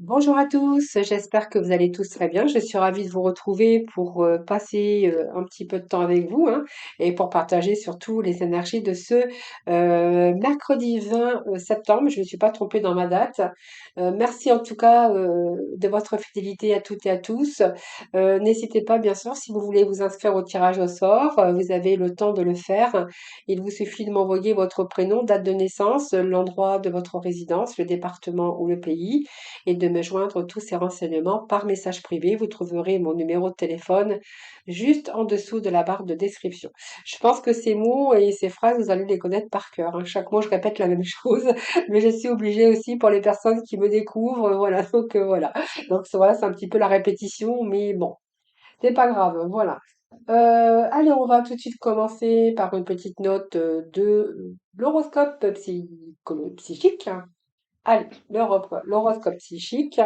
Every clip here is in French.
Bonjour à tous, j'espère que vous allez tous très bien. Je suis ravie de vous retrouver pour passer un petit peu de temps avec vous, hein, et pour partager surtout les énergies de ce mercredi 20 septembre. Je ne me suis pas trompée dans ma date. Merci en tout cas de votre fidélité à toutes et à tous. N'hésitez pas, bien sûr, si vous voulez vous inscrire au tirage au sort, vous avez le temps de le faire. Il vous suffit de m'envoyer votre prénom, date de naissance, l'endroit de votre résidence, le département ou le pays et de me joindre tous ces renseignements par message privé. Vous trouverez mon numéro de téléphone juste en dessous de la barre de description. Je pense que ces mots et ces phrases, vous allez les connaître par cœur, hein. Chaque mois, je répète la même chose, mais je suis obligée aussi pour les personnes qui me découvrent. Voilà, donc voilà. Donc voilà, c'est un petit peu la répétition, mais bon, c'est pas grave. Voilà. Allez, on va tout de suite commencer par une petite note de l'horoscope psychique. Allez, l'horoscope psychique.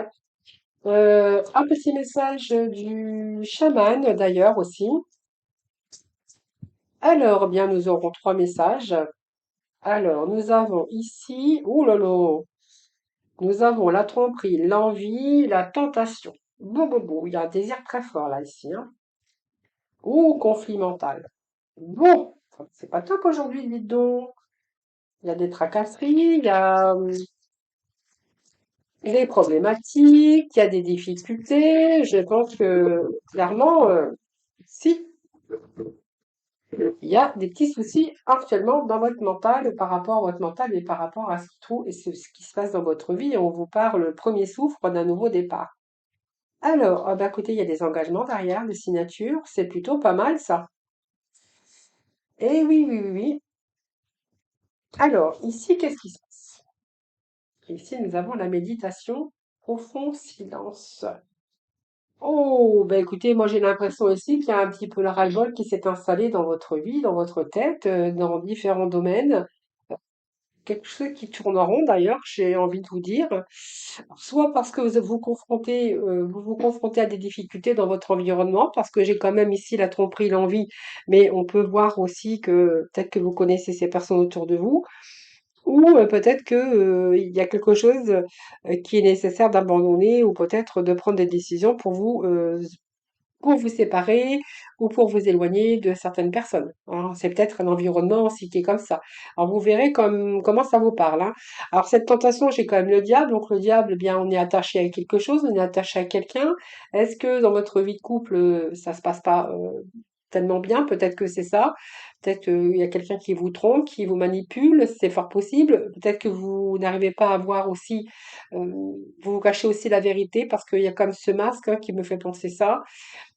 Un petit message du chaman d'ailleurs aussi. Alors, bien, nous aurons trois messages. Alors, nous avons ici, ouh là là, nous avons la tromperie, l'envie, la tentation. Bon, il y a un désir très fort là ici, hein. Ouh, conflit mental. Bon, c'est pas top aujourd'hui, dites donc. Il y a des tracasseries, il y a des problématiques, il y a des difficultés. Je pense que clairement, si, il y a des petits soucis actuellement dans votre mental, par rapport à votre mental et par rapport à ce qui, et ce qui se passe dans votre vie. Et on vous parle, le premier souffle d'un nouveau départ. Alors, ah bah, écoutez, il y a des engagements derrière, des signatures. C'est plutôt pas mal ça. Eh oui. Alors, ici, qu'est-ce qui se passe? Ici, nous avons la méditation, profond silence. Oh, ben écoutez, moi j'ai l'impression aussi qu'il y a un petit peu le ras-le-bol qui s'est installé dans votre vie, dans votre tête, dans différents domaines. Quelque chose qui tourne en rond d'ailleurs, j'ai envie de vous dire. Soit parce que vous vous confrontez à des difficultés dans votre environnement, parce que j'ai quand même ici la tromperie, l'envie, mais on peut voir aussi que peut-être que vous connaissez ces personnes autour de vous, ou peut-être que il y a quelque chose qui est nécessaire d'abandonner, ou peut-être de prendre des décisions pour vous séparer ou pour vous éloigner de certaines personnes, hein. C'est peut-être un environnement aussi qui est comme ça. Alors vous verrez comment ça vous parle, hein. Alors cette tentation, j'ai quand même le diable. Donc le diable, eh bien, on est attaché à quelque chose, on est attaché à quelqu'un. Est-ce que dans votre vie de couple, ça se passe pas tellement bien? Peut-être que c'est ça. Peut-être qu'il y a quelqu'un qui vous trompe, qui vous manipule, c'est fort possible. Peut-être que vous n'arrivez pas à voir aussi, vous vous cachez aussi la vérité parce qu'il y a comme ce masque, hein, qui me fait penser ça.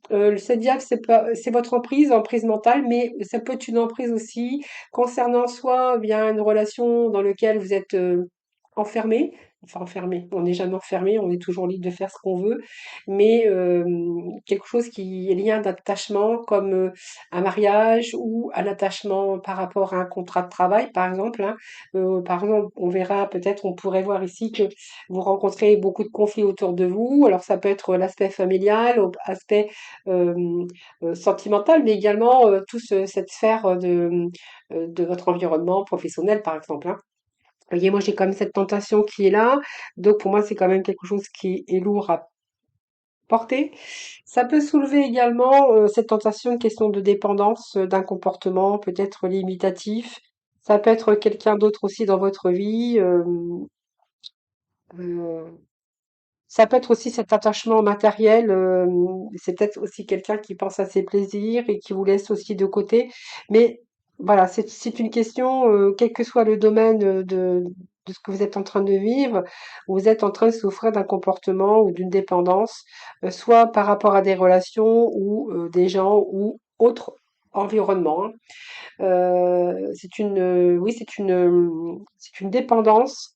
Le diable, c'est pas, c'est votre emprise mentale, mais ça peut être une emprise aussi concernant soit bien une relation dans laquelle vous êtes enfermé, enfin enfermé, on n'est jamais enfermé, on est toujours libre de faire ce qu'on veut, mais quelque chose qui est lié à un attachement comme un mariage ou un attachement par rapport à un contrat de travail, par exemple, hein. Par exemple, on verra peut-être, on pourrait voir ici que vous rencontrez beaucoup de conflits autour de vous. Alors ça peut être l'aspect familial, l'aspect sentimentale, mais également cette sphère de votre environnement professionnel, par exemple, hein. Vous voyez, moi j'ai quand même cette tentation qui est là, donc pour moi c'est quand même quelque chose qui est lourd à porter. Ça peut soulever également cette tentation, une question de dépendance d'un comportement peut-être limitatif. Ça peut être quelqu'un d'autre aussi dans votre vie. Euh, Ça peut être aussi cet attachement matériel, c'est peut-être aussi quelqu'un qui pense à ses plaisirs et qui vous laisse aussi de côté. Mais voilà, c'est une question, quel que soit le domaine de ce que vous êtes en train de vivre, vous êtes en train de souffrir d'un comportement ou d'une dépendance, soit par rapport à des relations ou des gens ou autres environnements, hein. Oui, c'est une dépendance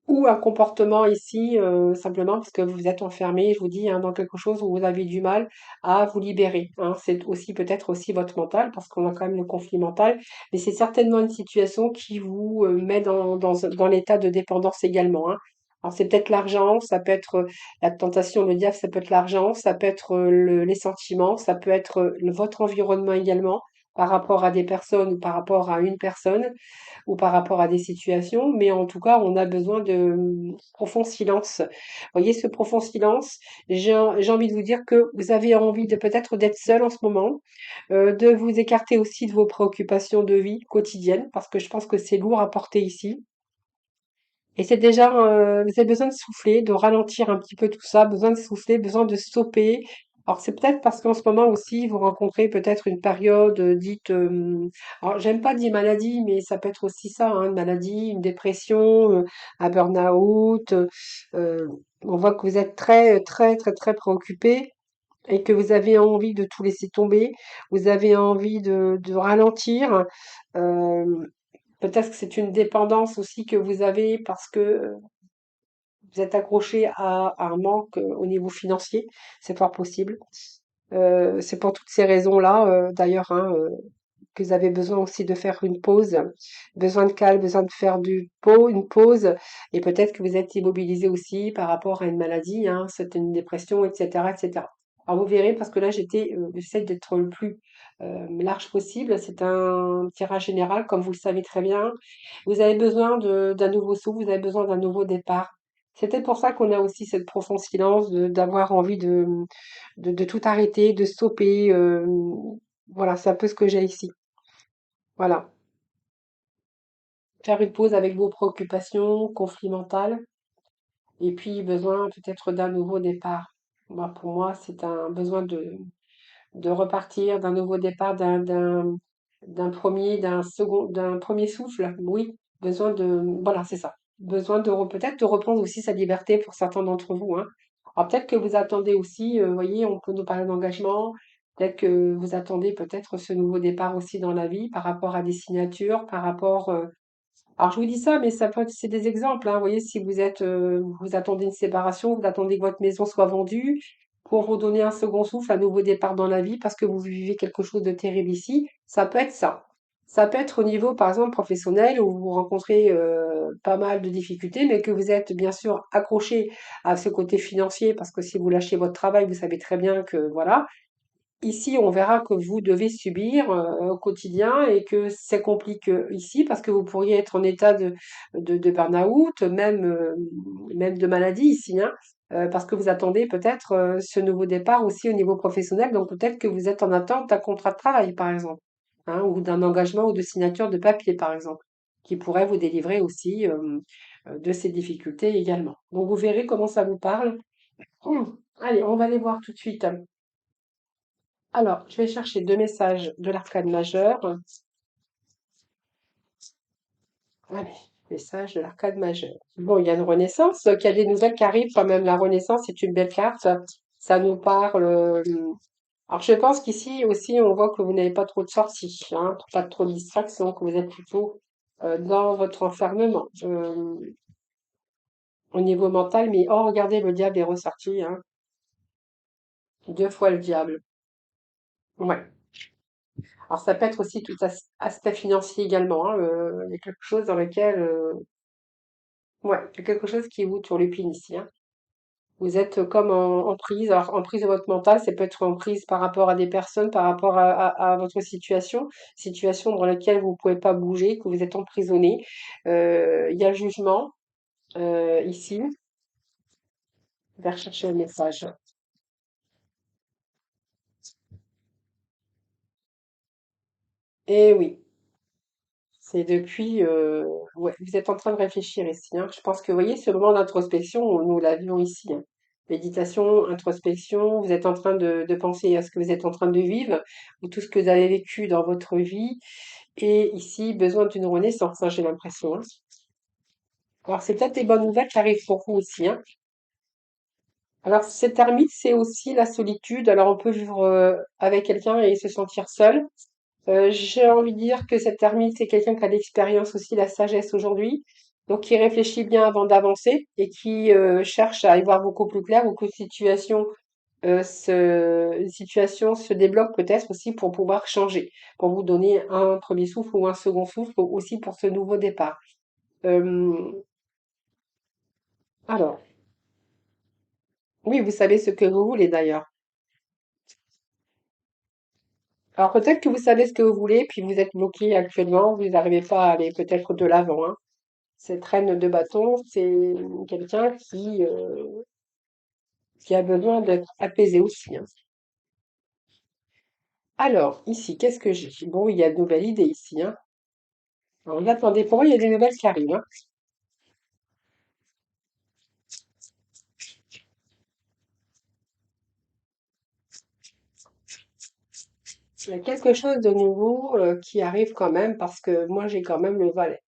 ou un comportement ici, simplement parce que vous êtes enfermé, je vous dis, hein, dans quelque chose où vous avez du mal à vous libérer, hein. C'est aussi peut-être aussi votre mental, parce qu'on a quand même le conflit mental, mais c'est certainement une situation qui vous met dans l'état de dépendance également, hein. Alors c'est peut-être l'argent, ça peut être la tentation, le diable, ça peut être l'argent, ça peut être les sentiments, ça peut être votre environnement également. par rapport à des personnes ou par rapport à une personne ou par rapport à des situations, mais en tout cas, on a besoin de profond silence. Vous voyez, ce profond silence, j'ai envie de vous dire que vous avez envie de peut-être d'être seul en ce moment, de vous écarter aussi de vos préoccupations de vie quotidienne, parce que je pense que c'est lourd à porter ici. Et c'est déjà, vous avez besoin de souffler, de ralentir un petit peu tout ça, besoin de souffler, besoin de stopper. Alors c'est peut-être parce qu'en ce moment aussi, vous rencontrez peut-être une période dite, alors j'aime pas dire maladie, mais ça peut être aussi ça, hein, une maladie, une dépression, un burn-out. euh, on voit que vous êtes très, très, très, très préoccupé et que vous avez envie de tout laisser tomber. Vous avez envie de ralentir. euh, Peut-être que c'est une dépendance aussi que vous avez parce que vous êtes accroché à un manque au niveau financier. C'est fort possible. C'est pour toutes ces raisons-là, d'ailleurs, hein, que vous avez besoin aussi de faire une pause, besoin de calme, besoin de faire une pause, et peut-être que vous êtes immobilisé aussi par rapport à une maladie, hein, c'est une dépression, etc., etc. Alors vous verrez, parce que là j'essaie d'être le plus large possible. C'est un tirage général, comme vous le savez très bien. Vous avez besoin d'un nouveau souffle, vous avez besoin d'un nouveau départ. C'était pour ça qu'on a aussi cette profond silence, d'avoir envie de tout arrêter, de stopper. Voilà, c'est un peu ce que j'ai ici. Voilà. Faire une pause avec vos préoccupations, conflits mentaux, et puis besoin peut-être d'un nouveau départ. Moi, pour moi, c'est un besoin de repartir, d'un nouveau départ, d'un second, d'un premier souffle. Oui, besoin de, voilà, c'est ça. Besoin peut-être de reprendre aussi sa liberté pour certains d'entre vous, hein. Alors peut-être que vous attendez aussi, vous voyez, on peut nous parler d'engagement. Peut-être que vous attendez peut-être ce nouveau départ aussi dans la vie par rapport à des signatures, par rapport, alors je vous dis ça, mais ça peut être, c'est des exemples, hein. Vous voyez, si vous attendez une séparation, vous attendez que votre maison soit vendue pour vous donner un second souffle, un nouveau départ dans la vie parce que vous vivez quelque chose de terrible ici, ça peut être ça. Ça peut être au niveau, par exemple, professionnel où vous rencontrez pas mal de difficultés, mais que vous êtes bien sûr accroché à ce côté financier parce que si vous lâchez votre travail, vous savez très bien que voilà, ici, on verra que vous devez subir au quotidien et que c'est compliqué ici parce que vous pourriez être en état de burn-out, même de maladie ici, hein, parce que vous attendez peut-être ce nouveau départ aussi au niveau professionnel. Donc peut-être que vous êtes en attente d'un contrat de travail, par exemple, hein, ou d'un engagement ou de signature de papier, par exemple, qui pourrait vous délivrer aussi de ces difficultés également. Donc vous verrez comment ça vous parle. Allez, on va les voir tout de suite. Alors, je vais chercher deux messages de l'arcade majeur. Allez, message de l'arcade majeur. Bon, il y a une renaissance, qu'il y a des nouvelles qui arrivent quand même. La renaissance, c'est une belle carte. Ça nous parle. Alors, je pense qu'ici aussi, on voit que vous n'avez pas trop de sorties, hein, pas trop de distractions, que vous êtes plutôt dans votre enfermement au niveau mental. Mais oh, regardez, le diable est ressorti, hein, deux fois le diable. Ouais. Alors, ça peut être aussi tout aspect financier également, hein, il y a quelque chose dans lequel ouais, il y a quelque chose qui vous turlupine ici, hein. Vous êtes comme en prise. Alors, en prise de votre mental, ça peut être en prise par rapport à des personnes, par rapport à votre situation dans laquelle vous ne pouvez pas bouger, que vous êtes emprisonné. Il y a le jugement ici. Je vais rechercher un message. Eh oui, c'est depuis. Ouais, vous êtes en train de réfléchir ici, hein. Je pense que, vous voyez, ce moment d'introspection, nous l'avions ici, hein. Méditation, introspection, vous êtes en train de penser à ce que vous êtes en train de vivre, ou tout ce que vous avez vécu dans votre vie, et ici, besoin d'une renaissance, hein, j'ai l'impression, hein. Alors, c'est peut-être des bonnes nouvelles qui arrivent pour vous aussi, hein. Alors, cette ermite, c'est aussi la solitude. Alors, on peut vivre avec quelqu'un et se sentir seul. J'ai envie de dire que cette ermite, c'est quelqu'un qui a l'expérience aussi, la sagesse aujourd'hui, donc qui réfléchit bien avant d'avancer et qui cherche à y voir beaucoup plus clair, beaucoup de situations, une situation se débloque peut-être aussi pour pouvoir changer, pour vous donner un premier souffle ou un second souffle aussi pour ce nouveau départ. Euh, alors, oui, vous savez ce que vous voulez d'ailleurs. Alors peut-être que vous savez ce que vous voulez, puis vous êtes bloqué actuellement, vous n'arrivez pas à aller peut-être de l'avant, hein. Cette reine de bâton, c'est quelqu'un qui a besoin d'être apaisé aussi, hein. Alors, ici, qu'est-ce que j'ai? Bon, il y a de nouvelles idées ici, hein. Alors, attendez, pour moi, il y a des nouvelles qui arrivent, hein. Il y a quelque chose de nouveau qui arrive quand même, parce que moi, j'ai quand même le valet.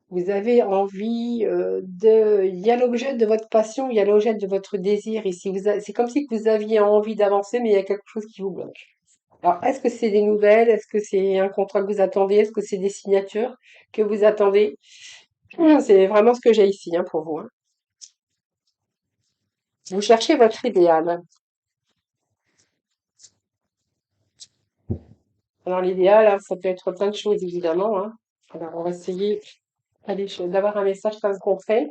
Vous avez envie il y a l'objet de votre passion, il y a l'objet de votre désir ici. C'est comme si que vous aviez envie d'avancer, mais il y a quelque chose qui vous bloque. Alors, est-ce que c'est des nouvelles? Est-ce que c'est un contrat que vous attendez? Est-ce que c'est des signatures que vous attendez? C'est vraiment ce que j'ai ici, hein, pour vous, hein. Vous cherchez votre idéal. Alors, l'idéal, hein, ça peut être plein de choses, évidemment, hein. Alors, on va essayer d'avoir un message très concret.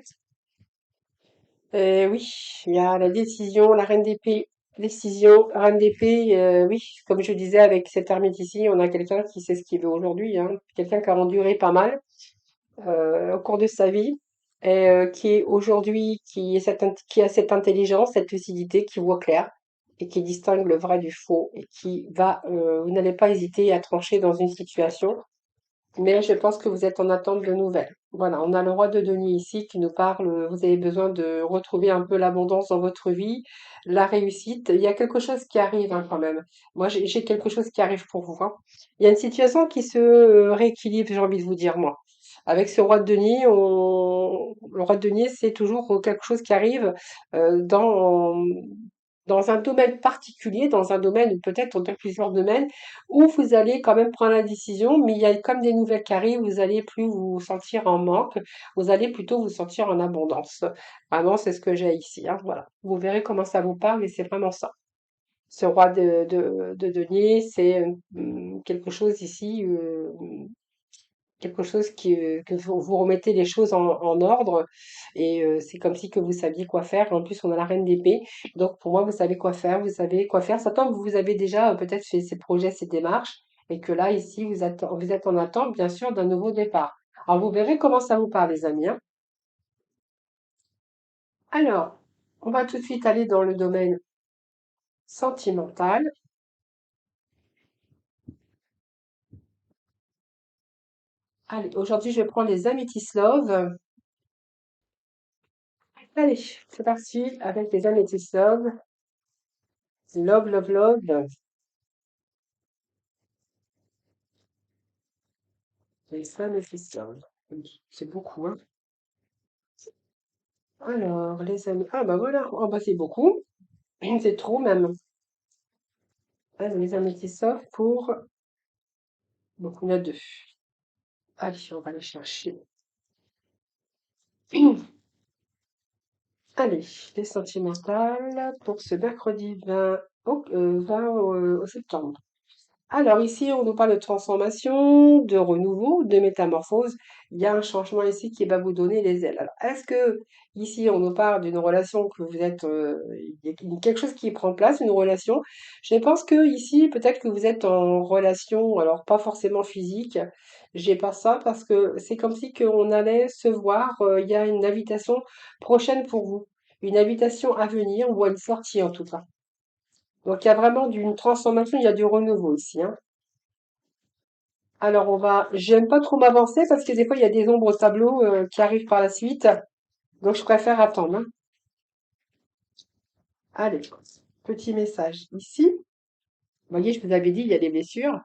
Oui, il y a la décision, la reine d'épée, décision, reine d'épée, oui, comme je disais avec cette ermite ici, on a quelqu'un qui sait ce qu'il veut aujourd'hui, hein, quelqu'un qui a enduré pas mal au cours de sa vie et qui est aujourd'hui, qui a cette intelligence, cette lucidité, qui voit clair et qui distingue le vrai du faux et vous n'allez pas hésiter à trancher dans une situation, mais je pense que vous êtes en attente de nouvelles. Voilà, on a le roi de denier ici qui nous parle, vous avez besoin de retrouver un peu l'abondance dans votre vie, la réussite. Il y a quelque chose qui arrive, hein, quand même. Moi, j'ai quelque chose qui arrive pour vous, hein. Il y a une situation qui se rééquilibre, j'ai envie de vous dire, moi. Avec ce roi de denier, le roi de denier, c'est toujours quelque chose qui arrive dans un domaine particulier, dans un domaine ou peut-être dans plusieurs domaines où vous allez quand même prendre la décision, mais il y a comme des nouvelles qui arrivent, vous allez plus vous sentir en manque, vous allez plutôt vous sentir en abondance. Vraiment, c'est ce que j'ai ici, hein, voilà. Vous verrez comment ça vous parle, mais c'est vraiment ça. Ce roi de denier, c'est quelque chose ici, quelque chose que vous remettez les choses en ordre et c'est comme si que vous saviez quoi faire. En plus, on a la reine d'épée, donc pour moi, vous savez quoi faire, vous savez quoi faire. Ça tombe, vous avez déjà peut-être fait ces projets, ces démarches et que là, ici, vous êtes en attente, bien sûr, d'un nouveau départ. Alors, vous verrez comment ça vous parle, les amis, hein. Alors, on va tout de suite aller dans le domaine sentimental. Allez, aujourd'hui, je vais prendre les Amethyst Love. Allez, c'est parti avec les Amethyst Love. Love, love, love. Les Amethyst Love. Oui, c'est beaucoup, hein. Alors, les amis. Ah, bah voilà. Oh, bah, c'est beaucoup. C'est trop, même. Allez, les Amethyst Love pour. Donc, on a deux. Allez, on va les chercher. Allez, les sentimentales pour ce mercredi 20 au septembre. Alors ici, on nous parle de transformation, de renouveau, de métamorphose. Il y a un changement ici qui va vous donner les ailes. Alors, est-ce que ici, on nous parle d'une relation que vous êtes, il y a quelque chose qui prend place, une relation. Je pense que ici, peut-être que vous êtes en relation, alors pas forcément physique. J'ai pas ça parce que c'est comme si qu'on allait se voir. Il y a une invitation prochaine pour vous, une invitation à venir ou à une sortie en tout cas. Donc il y a vraiment d'une transformation, il y a du renouveau ici, hein. Alors j'aime pas trop m'avancer parce que des fois il y a des ombres au tableau qui arrivent par la suite, donc je préfère attendre, hein. Allez, petit message ici. Vous voyez, je vous avais dit, il y a des blessures.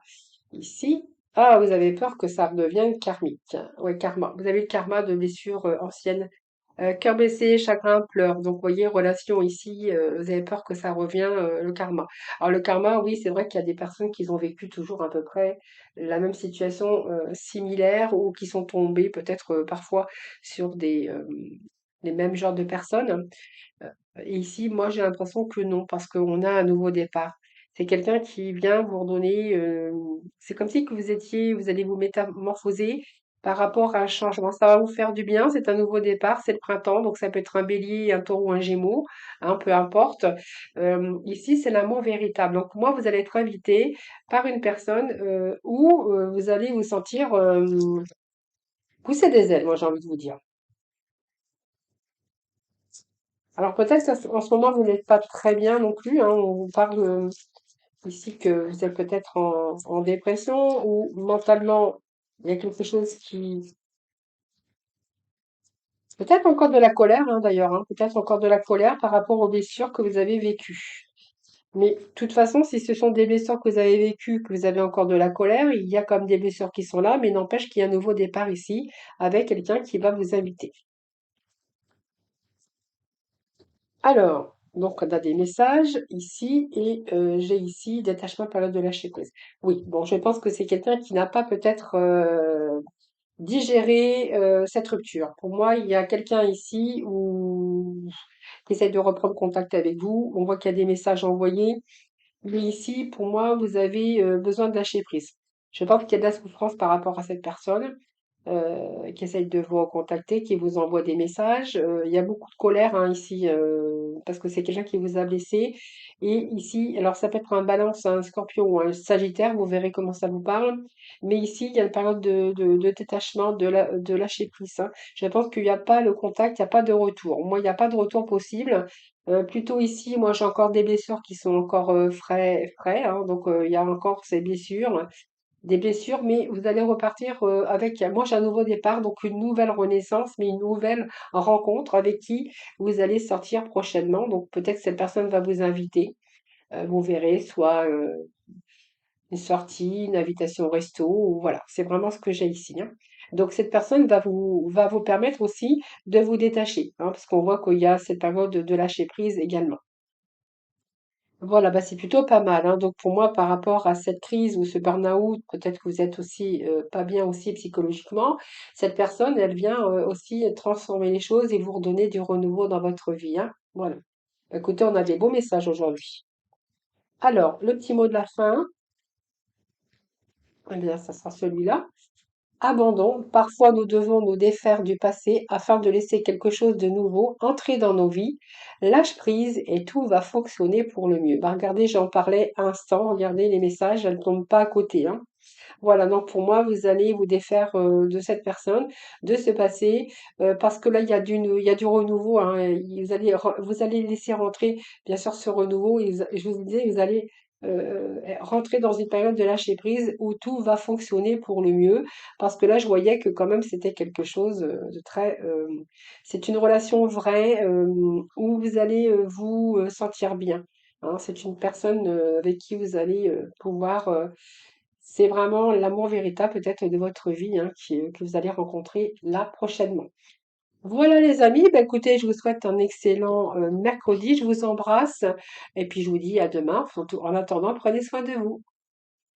Ici, ah, vous avez peur que ça redevienne karmique. Ouais, karma. Vous avez le karma de blessures anciennes. Cœur blessé, chagrin, pleurs. Donc, vous voyez, relation ici, vous avez peur que ça revienne, le karma. Alors, le karma, oui, c'est vrai qu'il y a des personnes qui ont vécu toujours à peu près la même situation similaire ou qui sont tombées peut-être parfois sur les mêmes genres de personnes. Et ici, moi, j'ai l'impression que non, parce qu'on a un nouveau départ. C'est quelqu'un qui vient vous redonner, c'est comme si que vous allez vous métamorphoser par rapport à un changement. Ça va vous faire du bien, c'est un nouveau départ, c'est le printemps, donc ça peut être un bélier, un taureau, un gémeaux, hein, peu importe. Ici, c'est l'amour véritable. Donc moi, vous allez être invité par une personne où vous allez vous sentir pousser des ailes, moi j'ai envie de vous dire. Alors peut-être qu'en ce moment, vous n'êtes pas très bien non plus, hein. On vous parle ici que vous êtes peut-être en dépression ou mentalement, il y a quelque chose qui... Peut-être encore de la colère, hein, d'ailleurs, hein, peut-être encore de la colère par rapport aux blessures que vous avez vécues. Mais de toute façon, si ce sont des blessures que vous avez vécues, que vous avez encore de la colère, il y a comme des blessures qui sont là, mais n'empêche qu'il y a un nouveau départ ici avec quelqu'un qui va vous inviter. Alors, donc on a des messages ici et j'ai ici détachement période de lâcher prise. Oui, bon, je pense que c'est quelqu'un qui n'a pas peut-être digéré cette rupture. Pour moi, il y a quelqu'un ici qui essaie de reprendre contact avec vous. On voit qu'il y a des messages envoyés. Mais ici, pour moi, vous avez besoin de lâcher prise. Je pense qu'il y a de la souffrance par rapport à cette personne qui essaye de vous recontacter, qui vous envoie des messages. Il y a beaucoup de colère hein, ici, parce que c'est quelqu'un qui vous a blessé. Et ici, alors ça peut être un balance, un scorpion ou un sagittaire, vous verrez comment ça vous parle. Mais ici, il y a une période de détachement, de lâcher prise, hein. Je pense qu'il n'y a pas le contact, il n'y a pas de retour. Moi, il n'y a pas de retour possible. Plutôt ici, moi j'ai encore des blessures qui sont encore frais, hein, donc il y a encore ces blessures. Des blessures, mais vous allez repartir avec, moi j'ai un nouveau départ, donc une nouvelle renaissance, mais une nouvelle rencontre avec qui vous allez sortir prochainement. Donc peut-être que cette personne va vous inviter, vous verrez, soit une sortie, une invitation au resto, ou voilà, c'est vraiment ce que j'ai ici, hein. Donc cette personne va vous permettre aussi de vous détacher, hein, parce qu'on voit qu'il y a cette période de lâcher prise également. Voilà, bah, c'est plutôt pas mal, hein. Donc pour moi, par rapport à cette crise ou ce burn-out, peut-être que vous êtes aussi pas bien aussi psychologiquement, cette personne, elle vient aussi transformer les choses et vous redonner du renouveau dans votre vie, hein. Voilà. Écoutez, on a des beaux messages aujourd'hui. Alors, le petit mot de la fin, eh bien, ça sera celui-là. Abandon. Parfois, nous devons nous défaire du passé afin de laisser quelque chose de nouveau entrer dans nos vies. Lâche prise et tout va fonctionner pour le mieux. Bah, regardez, j'en parlais à l'instant. Regardez les messages, elles ne tombent pas à côté, hein. Voilà, donc pour moi, vous allez vous défaire de cette personne, de ce passé, parce que là, il y a du renouveau, hein, et vous allez laisser rentrer, bien sûr, ce renouveau, et je vous disais, vous allez rentrer dans une période de lâcher prise où tout va fonctionner pour le mieux, parce que là, je voyais que quand même, c'était quelque chose de très... c'est une relation vraie où vous allez vous sentir bien, hein. C'est une personne avec qui vous allez pouvoir c'est vraiment l'amour véritable peut-être de votre vie hein, que vous allez rencontrer là prochainement. Voilà les amis, bah, écoutez, je vous souhaite un excellent mercredi, je vous embrasse et puis je vous dis à demain. En attendant, prenez soin de vous.